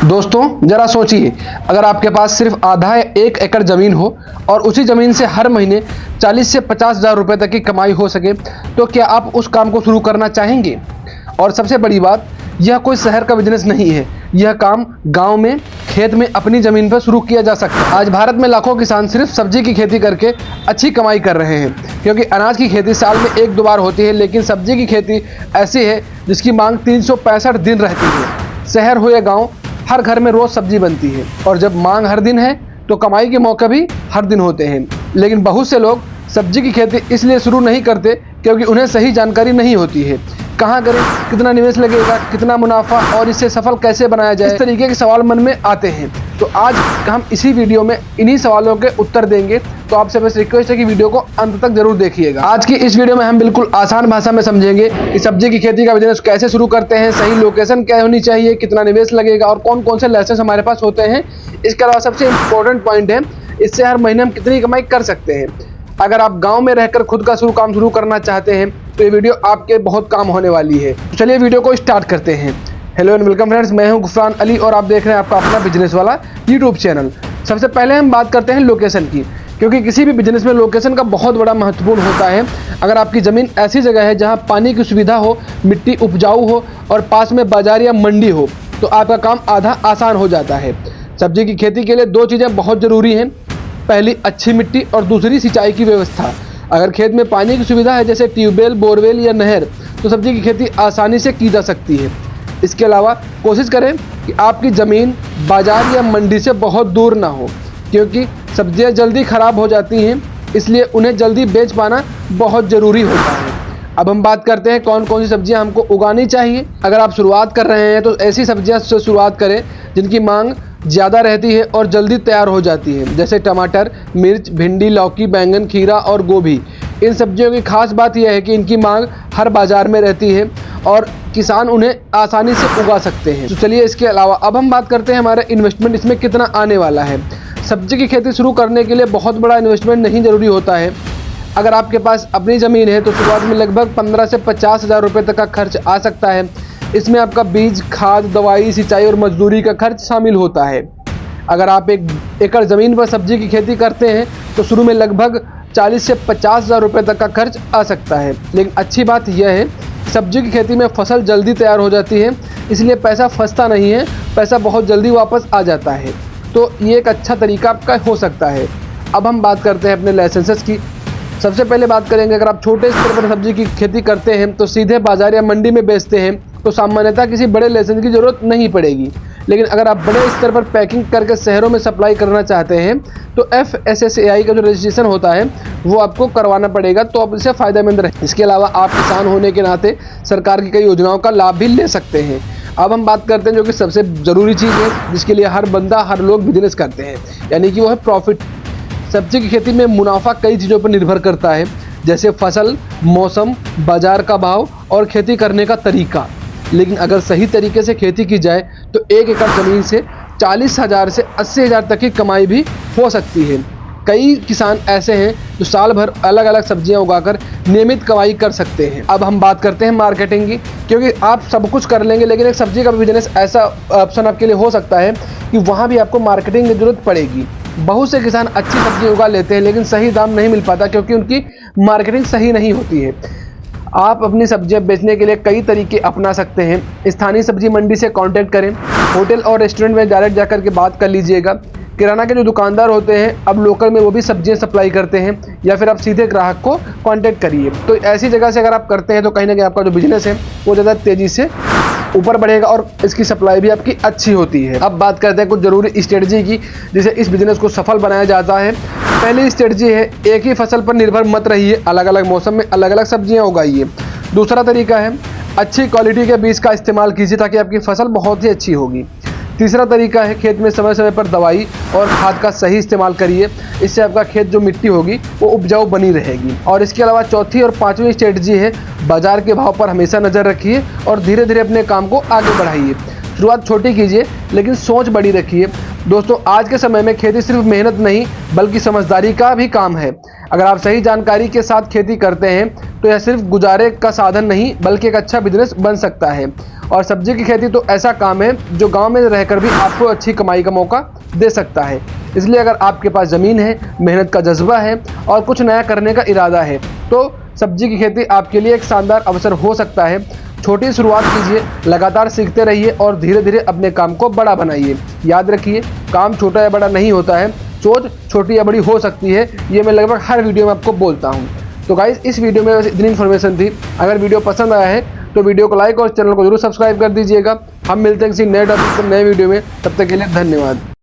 दोस्तों जरा सोचिए, अगर आपके पास सिर्फ आधा या 1 एकड़ जमीन हो और उसी जमीन से हर महीने 40 से 50 हज़ार रुपये तक की कमाई हो सके, तो क्या आप उस काम को शुरू करना चाहेंगे? और सबसे बड़ी बात, यह कोई शहर का बिजनेस नहीं है, यह काम गांव में खेत में अपनी ज़मीन पर शुरू किया जा सकता है। आज भारत में लाखों किसान सिर्फ सब्जी की खेती करके अच्छी कमाई कर रहे हैं, क्योंकि अनाज की खेती साल में 1-2 बार होती है, लेकिन सब्जी की खेती ऐसी है जिसकी मांग 365 दिन रहती है। शहर हो या गाँव, हर घर में रोज सब्जी बनती है, और जब मांग हर दिन है तो कमाई के मौके भी हर दिन होते हैं। लेकिन बहुत से लोग सब्जी की खेती इसलिए शुरू नहीं करते क्योंकि उन्हें सही जानकारी नहीं होती है। कहाँ करें, कितना निवेश लगेगा, कितना मुनाफा, और इसे सफल कैसे बनाया जाए, इस तरीके के सवाल मन में आते हैं। तो आज हम इसी वीडियो में इन्हीं सवालों के उत्तर देंगे। तो आपसे बस रिक्वेस्ट है कि वीडियो को अंत तक जरूर देखिएगा। आज की इस वीडियो में हम बिल्कुल आसान भाषा में समझेंगे कि सब्जी की खेती का बिजनेस कैसे शुरू करते हैं, सही लोकेशन क्या होनी चाहिए, कितना निवेश लगेगा और कौन कौन से लाइसेंस हमारे पास होते हैं। इसके अलावा सबसे इम्पोर्टेंट पॉइंट है, इससे हर महीने हम कितनी कमाई कर सकते हैं। अगर आप गांव में रहकर खुद का काम शुरू करना चाहते हैं तो ये वीडियो आपके बहुत काम होने वाली है। तो चलिए वीडियो को स्टार्ट करते हैं। हेलो एंड वेलकम फ्रेंड्स, मैं हूं गुफरान अली और आप देख रहे हैं आपका अपना बिजनेस वाला यूट्यूब चैनल। सबसे पहले हम बात करते हैं लोकेशन की, क्योंकि किसी भी बिजनेस में लोकेशन का बहुत बड़ा महत्वपूर्ण होता है। अगर आपकी ज़मीन ऐसी जगह है जहां पानी की सुविधा हो, मिट्टी उपजाऊ हो और पास में बाजार या मंडी हो, तो आपका काम आधा आसान हो जाता है। सब्जी की खेती के लिए 2 चीज़ें बहुत ज़रूरी हैं। पहली अच्छी मिट्टी और दूसरी सिंचाई की व्यवस्था। अगर खेत में पानी की सुविधा है जैसे ट्यूबवेल, बोरवेल या नहर, तो सब्जी की खेती आसानी से की जा सकती है। इसके अलावा कोशिश करें कि आपकी ज़मीन बाजार या मंडी से बहुत दूर ना हो, क्योंकि सब्जियां जल्दी ख़राब हो जाती हैं, इसलिए उन्हें जल्दी बेच पाना बहुत ज़रूरी होता है। अब हम बात करते हैं कौन कौन सी सब्जियां हमको उगानी चाहिए। अगर आप शुरुआत कर रहे हैं तो ऐसी सब्जियां से शुरुआत करें जिनकी मांग ज़्यादा रहती है और जल्दी तैयार हो जाती है, जैसे टमाटर, मिर्च, भिंडी, लौकी, बैंगन, खीरा और गोभी। इन सब्जियों की खास बात यह है कि इनकी मांग हर बाज़ार में रहती है और किसान उन्हें आसानी से उगा सकते हैं। तो चलिए इसके अलावा अब हम बात करते हैं हमारा इन्वेस्टमेंट इसमें कितना आने वाला है। सब्जी की खेती शुरू करने के लिए बहुत बड़ा इन्वेस्टमेंट नहीं ज़रूरी होता है। अगर आपके पास अपनी ज़मीन है तो शुरुआत में लगभग 15 से 50 हज़ार रुपये तक का खर्च आ सकता है। इसमें आपका बीज, खाद, दवाई, सिंचाई और मजदूरी का खर्च शामिल होता है। अगर आप 1 एकड़ ज़मीन पर सब्जी की खेती करते हैं तो शुरू में लगभग 40 से 50 हज़ार रुपये तक का खर्च आ सकता है। लेकिन अच्छी बात यह है, सब्जी की खेती में फसल जल्दी तैयार हो जाती है, इसलिए पैसा फंसता नहीं है, पैसा बहुत जल्दी वापस आ जाता है। तो ये एक अच्छा तरीका आपका हो सकता है। अब हम बात करते हैं अपने लाइसेंसेस की। सबसे पहले बात करेंगे, अगर आप छोटे स्तर पर सब्जी की खेती करते हैं तो सीधे बाजार या मंडी में बेचते हैं तो सामान्यतः किसी बड़े लाइसेंस की ज़रूरत नहीं पड़ेगी। लेकिन अगर आप बड़े स्तर पर पैकिंग करके शहरों में सप्लाई करना चाहते हैं तो FSSAI का जो रजिस्ट्रेशन होता है वो आपको करवाना पड़ेगा, तो आप इससे फ़ायदेमंद रहें। इसके अलावा आप किसान होने के नाते सरकार की कई योजनाओं का लाभ भी ले सकते हैं। अब हम बात करते हैं जो कि सबसे ज़रूरी चीज़ है, जिसके लिए हर बंदा, हर लोग बिजनेस करते हैं, यानी कि वो है प्रॉफिट। सब्जी की खेती में मुनाफा कई चीज़ों पर निर्भर करता है, जैसे फसल, मौसम, बाजार का भाव और खेती करने का तरीका। लेकिन अगर सही तरीके से खेती की जाए तो 1 एकड़ ज़मीन से 40 हज़ार से 80 हज़ार तक की कमाई भी हो सकती है। कई किसान ऐसे हैं जो साल भर अलग अलग सब्जियां उगाकर नियमित कमाई कर सकते हैं। अब हम बात करते हैं मार्केटिंग की, क्योंकि आप सब कुछ कर लेंगे लेकिन एक सब्जी का बिजनेस ऐसा ऑप्शन आपके लिए हो सकता है कि वहाँ भी आपको मार्केटिंग की ज़रूरत पड़ेगी। बहुत से किसान अच्छी सब्जी उगा लेते हैं लेकिन सही दाम नहीं मिल पाता क्योंकि उनकी मार्केटिंग सही नहीं होती है। आप अपनी सब्जियां बेचने के लिए कई तरीके अपना सकते हैं। स्थानीय सब्जी मंडी से कांटेक्ट करें, होटल और रेस्टोरेंट में डायरेक्ट जाकर के बात कर लीजिएगा। किराना के जो दुकानदार होते हैं अब लोकल में वो भी सब्जियां सप्लाई करते हैं, या फिर आप सीधे ग्राहक को कांटेक्ट करिए। तो ऐसी जगह से अगर आप करते हैं तो कहीं ना कहीं आपका जो बिजनेस है वो ज़्यादा तेज़ी से ऊपर बढ़ेगा और इसकी सप्लाई भी आपकी अच्छी होती है। अब बात करते हैं कुछ ज़रूरी स्ट्रेटजी की, जिसे इस बिज़नेस को सफल बनाया जाता है। पहली स्ट्रेटजी है, एक ही फसल पर निर्भर मत रहिए, अलग अलग मौसम में अलग अलग सब्जियां उगाइए। दूसरा तरीका है, अच्छी क्वालिटी के बीज का इस्तेमाल कीजिए ताकि आपकी फसल बहुत ही अच्छी होगी। तीसरा तरीका है, खेत में समय समय पर दवाई और खाद का सही इस्तेमाल करिए, इससे आपका खेत जो मिट्टी होगी वो उपजाऊ बनी रहेगी। और इसके अलावा चौथी और पांचवी स्ट्रेटजी है, बाजार के भाव पर हमेशा नज़र रखिए और धीरे धीरे अपने काम को आगे बढ़ाइए। शुरुआत छोटी कीजिए लेकिन सोच बड़ी रखिए। दोस्तों आज के समय में खेती सिर्फ मेहनत नहीं बल्कि समझदारी का भी काम है। अगर आप सही जानकारी के साथ खेती करते हैं तो यह सिर्फ गुजारे का साधन नहीं बल्कि एक अच्छा बिजनेस बन सकता है। और सब्जी की खेती तो ऐसा काम है जो गांव में रहकर भी आपको अच्छी कमाई का मौका दे सकता है। इसलिए अगर आपके पास ज़मीन है, मेहनत का जज्बा है और कुछ नया करने का इरादा है तो सब्जी की खेती आपके लिए एक शानदार अवसर हो सकता है। छोटी शुरुआत कीजिए, लगातार सीखते रहिए और धीरे धीरे अपने काम को बड़ा बनाइए। याद रखिए, काम छोटा या बड़ा नहीं होता है, सोच छोटी या बड़ी हो सकती है। ये मैं लगभग हर वीडियो में आपको बोलता हूँ। तो गाइस, इस वीडियो में बस इतनी इन्फॉर्मेशन थी। अगर वीडियो पसंद आया है तो वीडियो को लाइक और चैनल को जरूर सब्सक्राइब कर दीजिएगा। हम मिलते हैं किसी नए टॉपिक पर नए वीडियो में, तब तक के लिए धन्यवाद।